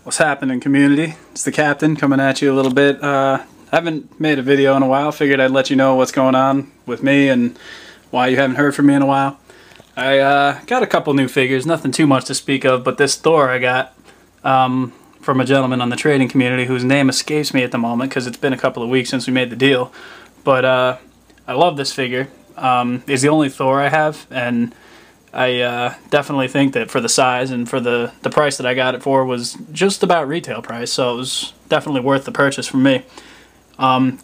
What's happening, community? It's the Captain coming at you a little bit. I haven't made a video in a while. Figured I'd let you know what's going on with me and why you haven't heard from me in a while. I got a couple new figures, nothing too much to speak of, but this Thor I got from a gentleman on the trading community whose name escapes me at the moment because it's been a couple of weeks since we made the deal. But I love this figure. It's the only Thor I have, and I definitely think that for the size and for the price that I got it for was just about retail price, so it was definitely worth the purchase for me.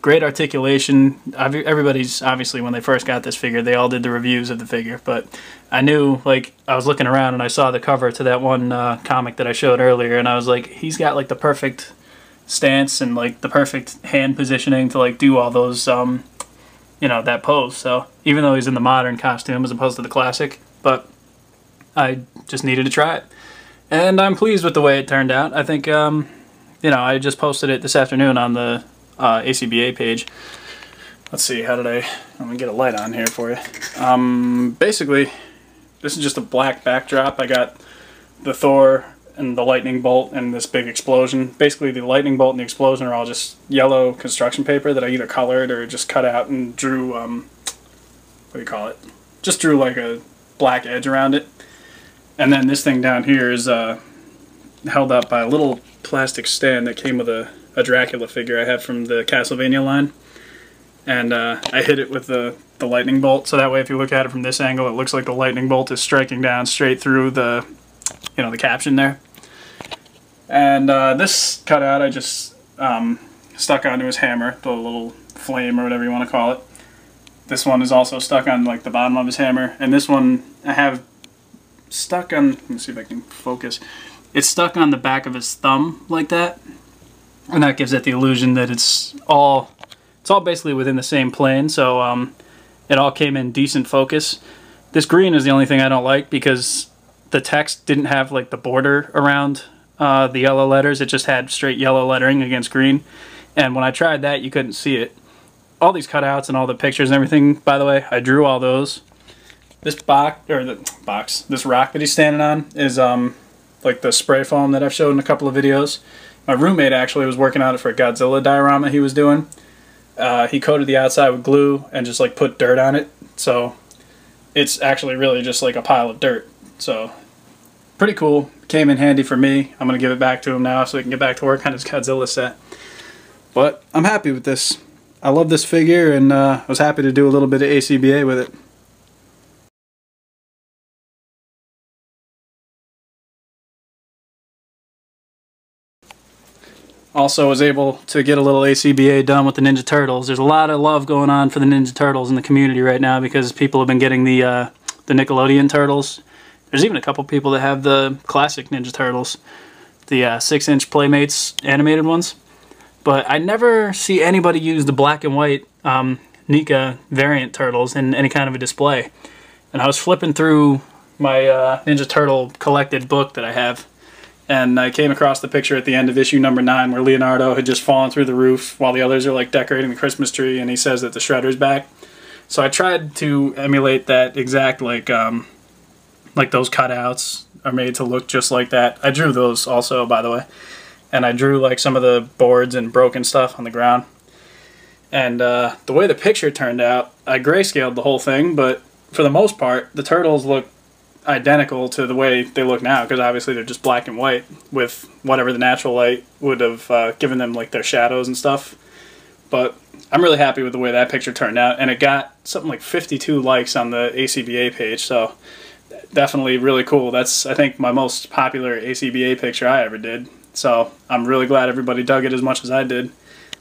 Great articulation. Everybody's, obviously, when they first got this figure, they all did the reviews of the figure, but I knew, like, I was looking around and I saw the cover to that one comic that I showed earlier, and I was like, he's got, like, the perfect stance and, like, the perfect hand positioning to, like, do all those, you know, that pose. So even though he's in the modern costume as opposed to the classic, but I just needed to try it. And I'm pleased with the way it turned out. I think, you know, I just posted it this afternoon on the ACBA page. Let's see, let me get a light on here for you. Basically, this is just a black backdrop. I got the Thor and the lightning bolt and this big explosion. Basically, the lightning bolt and the explosion are all just yellow construction paper that I either colored or just cut out and drew, what do you call it? Just drew like a black edge around it. And then this thing down here is held up by a little plastic stand that came with a Dracula figure I have from the Castlevania line. And I hit it with the lightning bolt, so that way if you look at it from this angle, it looks like the lightning bolt is striking down straight through the, you know, the caption there. And this cutout I just stuck onto his hammer, the little flame or whatever you want to call it. This one is also stuck on, like, the bottom of his hammer, and this one I have stuck on, let me see if I can focus. It's stuck on the back of his thumb like that, and that gives it the illusion that it's all basically within the same plane, so it all came in decent focus. This green is the only thing I don't like because the text didn't have, like, the border around the yellow letters. It just had straight yellow lettering against green, and when I tried that, you couldn't see it. All these cutouts and all the pictures and everything, by the way, I drew all those. This this rock that he's standing on is like the spray foam that I've showed in a couple of videos. My roommate actually was working on it for a Godzilla diorama he was doing. He coated the outside with glue and just, like, put dirt on it, so it's actually really just like a pile of dirt. So pretty cool. Came in handy for me. I'm gonna give it back to him now so he can get back to work on his Godzilla set. But I'm happy with this. I love this figure, and was happy to do a little bit of ACBA with it. Also was able to get a little ACBA done with the Ninja Turtles. There's a lot of love going on for the Ninja Turtles in the community right now because people have been getting the Nickelodeon Turtles. There's even a couple people that have the classic Ninja Turtles, the 6-inch Playmates animated ones. But I never see anybody use the black and white NECA variant turtles in any kind of a display. And I was flipping through my Ninja Turtle collected book that I have, and I came across the picture at the end of issue number 9 where Leonardo had just fallen through the roof while the others are, like, decorating the Christmas tree, and he says that the Shredder's back. So I tried to emulate that exact, like those cutouts are made to look just like that. I drew those also, by the way. And I drew, like, some of the boards and broken stuff on the ground. And the way the picture turned out, I grayscaled the whole thing, but for the most part, the turtles look identical to the way they look now, because obviously they're just black and white with whatever the natural light would have given them, like, their shadows and stuff. But I'm really happy with the way that picture turned out, and it got something like 52 likes on the ACBA page, so definitely really cool. That's, I think, my most popular ACBA picture I ever did. So I'm really glad everybody dug it as much as I did.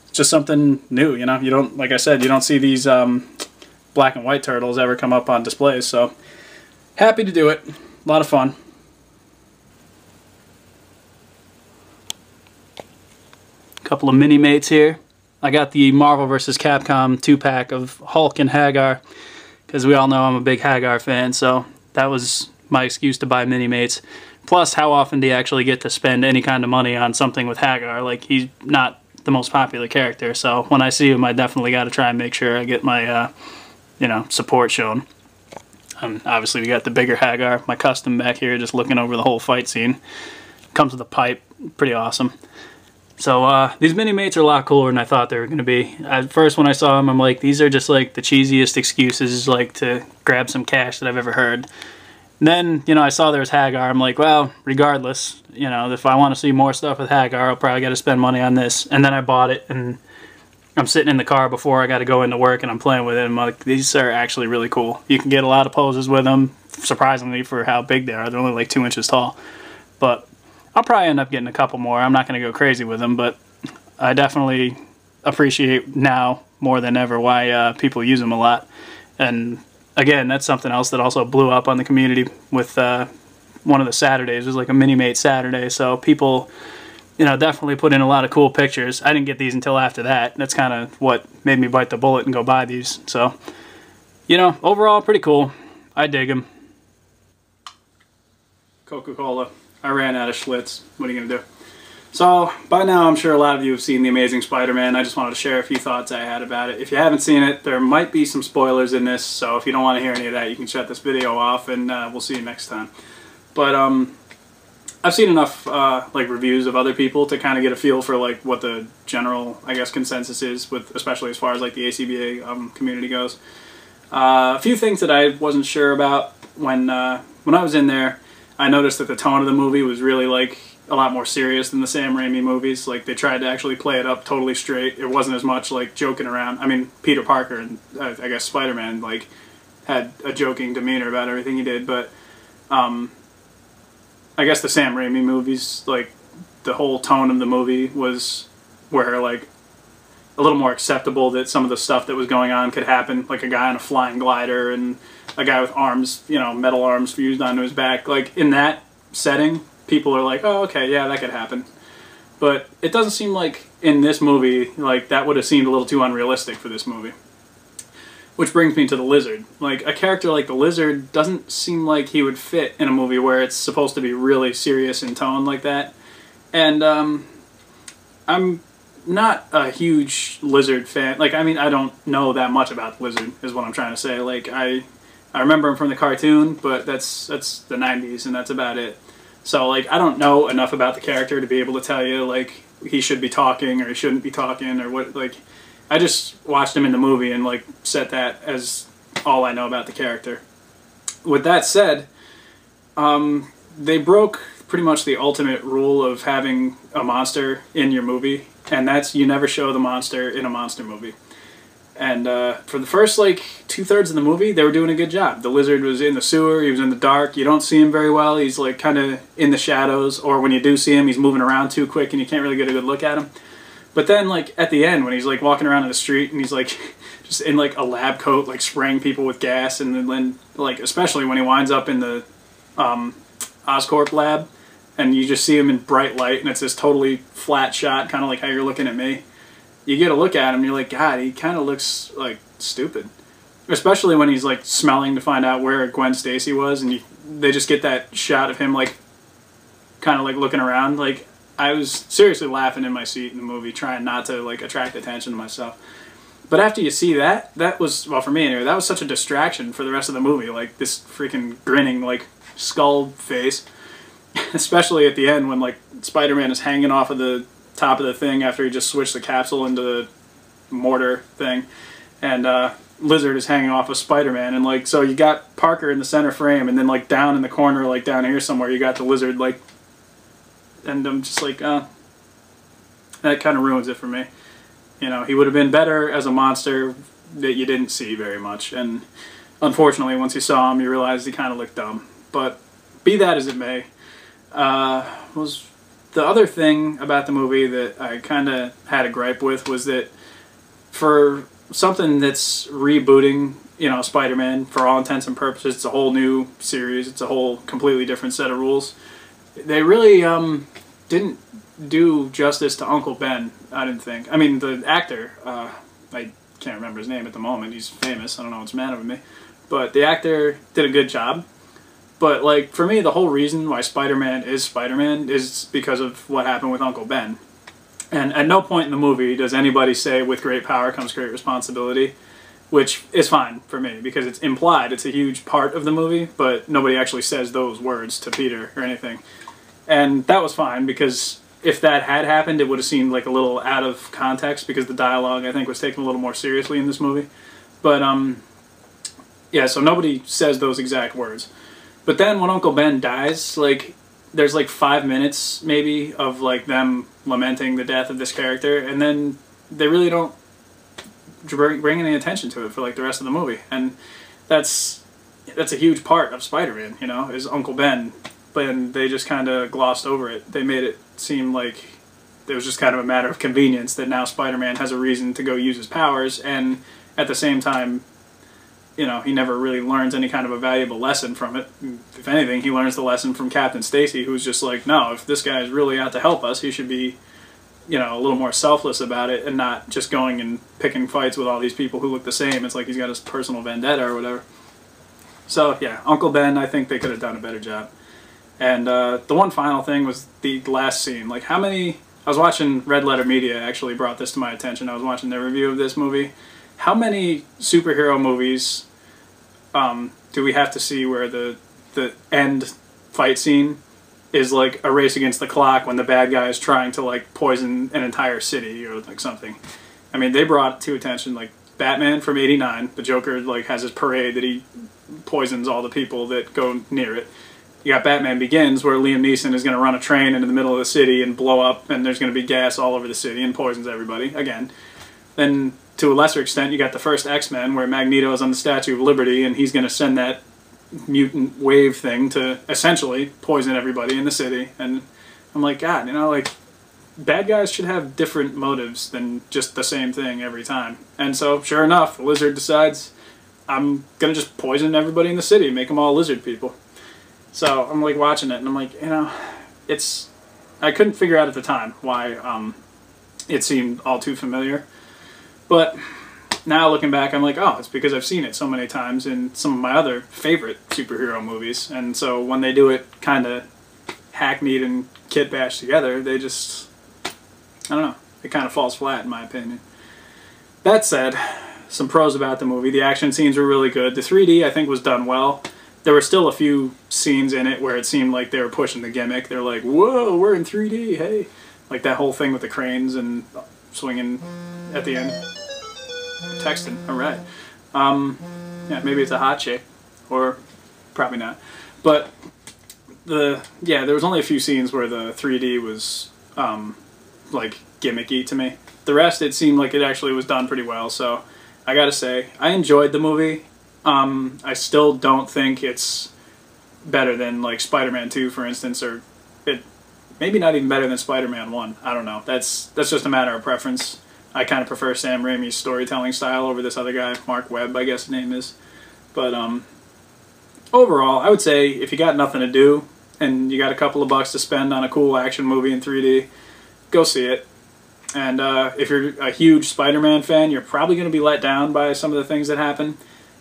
It's just something new, you know. You don't, like I said, you don't see these black and white turtles ever come up on displays. So happy to do it. A lot of fun. Couple of mini mates here. I got the Marvel vs. Capcom 2-pack of Hulk and Hagar because we all know I'm a big Hagar fan. So that was my excuse to buy mini mates. Plus, how often do you actually get to spend any kind of money on something with Hagar? Like, he's not the most popular character, so when I see him, I definitely got to try and make sure I get my, you know, support shown. Obviously, we got the bigger Hagar, my custom back here, just looking over the whole fight scene. Comes with a pipe, pretty awesome. So these mini mates are a lot cooler than I thought they were going to be. At first, when I saw them, I'm like, these are just like the cheesiest excuses, like to grab some cash that I've ever heard. And then, you know, I saw there was Hagar. I'm like, well, regardless, you know, if I want to see more stuff with Hagar, I'll probably got to spend money on this. And then I bought it, and I'm sitting in the car before I got to go into work, and I'm playing with it. And I'm like, these are actually really cool. You can get a lot of poses with them, surprisingly, for how big they are. They're only like 2 inches tall. But I'll probably end up getting a couple more. I'm not going to go crazy with them, but I definitely appreciate now more than ever why people use them a lot. And again, that's something else that also blew up on the community with one of the Saturdays. It was like a mini-mate Saturday, so people, you know, definitely put in a lot of cool pictures. I didn't get these until after that. That's kind of what made me bite the bullet and go buy these. So, you know, overall, pretty cool. I dig them. Coca-Cola. I ran out of Schlitz. What are you going to do? So, by now I'm sure a lot of you have seen The Amazing Spider-Man. I just wanted to share a few thoughts I had about it. If you haven't seen it, there might be some spoilers in this, so if you don't want to hear any of that, you can shut this video off, and we'll see you next time. But, I've seen enough, like, reviews of other people to kind of get a feel for, like, what the general, I guess, consensus is, with, especially as far as, like, the ACBA community goes. A few things that I wasn't sure about when I was in there. I noticed that the tone of the movie was really, like, a lot more serious than the Sam Raimi movies. Like, they tried to actually play it up totally straight. It wasn't as much, like, joking around. I mean, Peter Parker and, I guess, Spider-Man, like, had a joking demeanor about everything he did, but, I guess the Sam Raimi movies, like, the whole tone of the movie was where, like, a little more acceptable that some of the stuff that was going on could happen, like a guy on a flying glider and a guy with arms, you know, metal arms fused onto his back. Like, in that setting, people are like, oh, okay, yeah, that could happen. But it doesn't seem like in this movie, like, that would have seemed a little too unrealistic for this movie. Which brings me to the Lizard. Like, a character like the Lizard doesn't seem like he would fit in a movie where it's supposed to be really serious in tone like that. And, I'm not a huge Lizard fan. Like, I mean, I don't know that much about the Lizard, is what I'm trying to say. Like, I remember him from the cartoon, but that's the 90s, and that's about it. So, like, I don't know enough about the character to be able to tell you, like, he should be talking or he shouldn't be talking or what, like, I just watched him in the movie and, like, set that as all I know about the character. With that said, they broke pretty much the ultimate rule of having a monster in your movie, and that's you never show the monster in a monster movie. And for the first, like, 2/3 of the movie, they were doing a good job. The Lizard was in the sewer, he was in the dark, you don't see him very well, he's, like, kind of in the shadows, or when you do see him, he's moving around too quick and you can't really get a good look at him. But then, like, at the end, when he's, like, walking around in the street and he's, like, just in, like, a lab coat, like, spraying people with gas, and then, like, especially when he winds up in the Oscorp lab, and you just see him in bright light, and it's this totally flat shot, kind of like how you're looking at me. You get a look at him, you're like, God, he kind of looks, like, stupid. Especially when he's, like, smelling to find out where Gwen Stacy was, and they just get that shot of him, like, kind of, like, looking around. Like, I was seriously laughing in my seat in the movie, trying not to, like, attract attention to myself. But after you see that, that was, well, for me anyway, that was such a distraction for the rest of the movie. Like, this freaking grinning, like, skull face. Especially at the end when, like, Spider-Man is hanging off of the top of the thing after he just switched the capsule into the mortar thing, and Lizard is hanging off of Spider-Man, and, like, so you got Parker in the center frame, and then, like, down in the corner, like, down here somewhere, you got the Lizard, like, and I'm just like, that kind of ruins it for me. You know, he would have been better as a monster that you didn't see very much, and unfortunately, once you saw him, you realized he kind of looked dumb. But be that as it may, was the other thing about the movie that I kind of had a gripe with was that for something that's rebooting, you know, Spider-Man, for all intents and purposes, it's a whole new series, it's a whole completely different set of rules. They really didn't do justice to Uncle Ben, I didn't think. I mean, the actor, I can't remember his name at the moment, he's famous, I don't know what's the matter with me, but the actor did a good job. But, like, for me, the whole reason why Spider-Man is because of what happened with Uncle Ben. And at no point in the movie does anybody say, with great power comes great responsibility, which is fine for me, because it's implied, it's a huge part of the movie, but nobody actually says those words to Peter or anything. And that was fine, because if that had happened, it would have seemed like a little out of context, because the dialogue, I think, was taken a little more seriously in this movie. But, yeah, so nobody says those exact words. But then when Uncle Ben dies, like, there's like 5 minutes, maybe, of, like, them lamenting the death of this character, and then they really don't bring any attention to it for, like, the rest of the movie. And that's a huge part of Spider-Man, you know, is Uncle Ben. But they just kind of glossed over it. They made it seem like it was just kind of a matter of convenience that now Spider-Man has a reason to go use his powers, and at the same time, you know, he never really learns any kind of a valuable lesson from it. If anything, he learns the lesson from Captain Stacy, who's just like, no, if this guy is really out to help us, he should be, you know, a little more selfless about it and not just going and picking fights with all these people who look the same. It's like he's got his personal vendetta or whatever. So, yeah, Uncle Ben, I think they could have done a better job. And the one final thing was the last scene. Like, how many... I was watching Red Letter Media, actually brought this to my attention. I was watching their review of this movie. How many superhero movies do we have to see where the end fight scene is like a race against the clock when the bad guy is trying to, like, poison an entire city or like something? I mean, they brought to attention, like, Batman from '89. The Joker, like, has his parade that he poisons all the people that go near it. You got Batman Begins, where Liam Neeson is going to run a train into the middle of the city and blow up, and there's going to be gas all over the city and poisons everybody, again. Then, to a lesser extent, you got the first X-Men, where Magneto is on the Statue of Liberty, and he's going to send that mutant wave thing to essentially poison everybody in the city. And I'm like, God, you know, like, bad guys should have different motives than just the same thing every time. And so, sure enough, the Lizard decides, I'm going to just poison everybody in the city, make them all lizard people. So I'm like watching it, and I'm like, you know, it's... I couldn't figure out at the time why it seemed all too familiar. But now looking back, I'm like, oh, it's because I've seen it so many times in some of my other favorite superhero movies. And so when they do it kind of hackneyed and kit-bashed together, they just... I don't know. It kind of falls flat, in my opinion. That said, some pros about the movie. The action scenes were really good. The 3D, I think, was done well. There were still a few scenes in it where it seemed like they were pushing the gimmick. They're like, whoa, we're in 3D, hey. Like that whole thing with the cranes and swinging at the end. Texting, alright. Yeah, maybe it's a hot chick. Or probably not. But, there was only a few scenes where the 3D was, like, gimmicky to me. The rest, it seemed like it actually was done pretty well, so I gotta say, I enjoyed the movie. I still don't think it's better than, like, Spider-Man 2, for instance, or maybe not even better than Spider-Man 1. I don't know. That's just a matter of preference. I kind of prefer Sam Raimi's storytelling style over this other guy, Mark Webb, I guess his name is. But overall, I would say if you got nothing to do and you got a couple of bucks to spend on a cool action movie in 3D, go see it. And if you're a huge Spider-Man fan, you're probably going to be let down by some of the things that happen.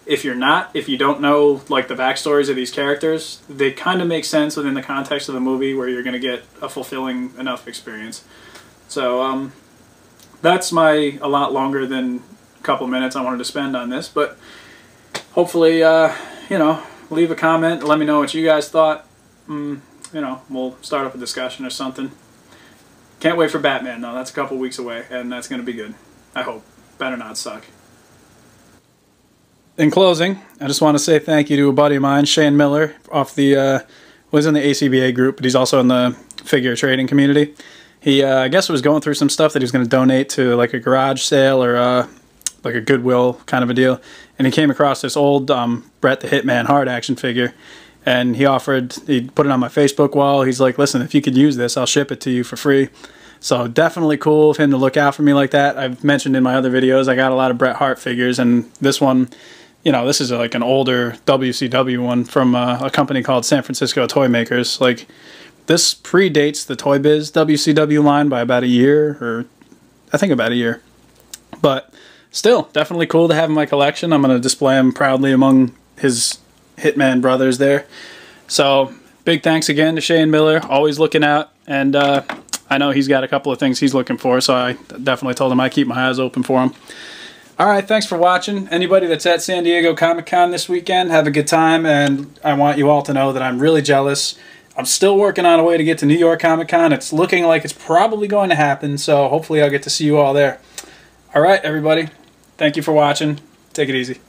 If you're not, if you don't know, like, the backstories of these characters, they kind of make sense within the context of the movie where you're going to get a fulfilling enough experience. So, that's a lot longer than a couple minutes I wanted to spend on this, but hopefully, you know, leave a comment, let me know what you guys thought. You know, we'll start up a discussion or something. Can't wait for Batman, though. That's a couple weeks away, and that's going to be good. I hope. Better not suck. In closing, I just want to say thank you to a buddy of mine, Shane Miller, off the, well, he's in the ACBA group, but he's also in the figure trading community. He, I guess, was going through some stuff that he was going to donate to, like, a garage sale or, like, a Goodwill kind of a deal. And he came across this old Bret the Hitman hard action figure, and he put it on my Facebook wall. He's like, listen, if you could use this, I'll ship it to you for free. So definitely cool of him to look out for me like that. I've mentioned in my other videos, I got a lot of Bret Hart figures, and this one... You know, this is like an older WCW one from a company called San Francisco Toy Makers. Like, this predates the Toy Biz WCW line by about a year, or I think about a year. But still, definitely cool to have in my collection. I'm going to display him proudly among his Hitman brothers there. So big thanks again to Shane Miller, always looking out, and I know he's got a couple of things he's looking for, so I definitely told him I keep my eyes open for him. All right, thanks for watching. Anybody that's at San Diego Comic-Con this weekend, have a good time, and I want you all to know that I'm really jealous. I'm still working on a way to get to New York Comic-Con. It's looking like it's probably going to happen, so hopefully I'll get to see you all there. All right, everybody. Thank you for watching. Take it easy.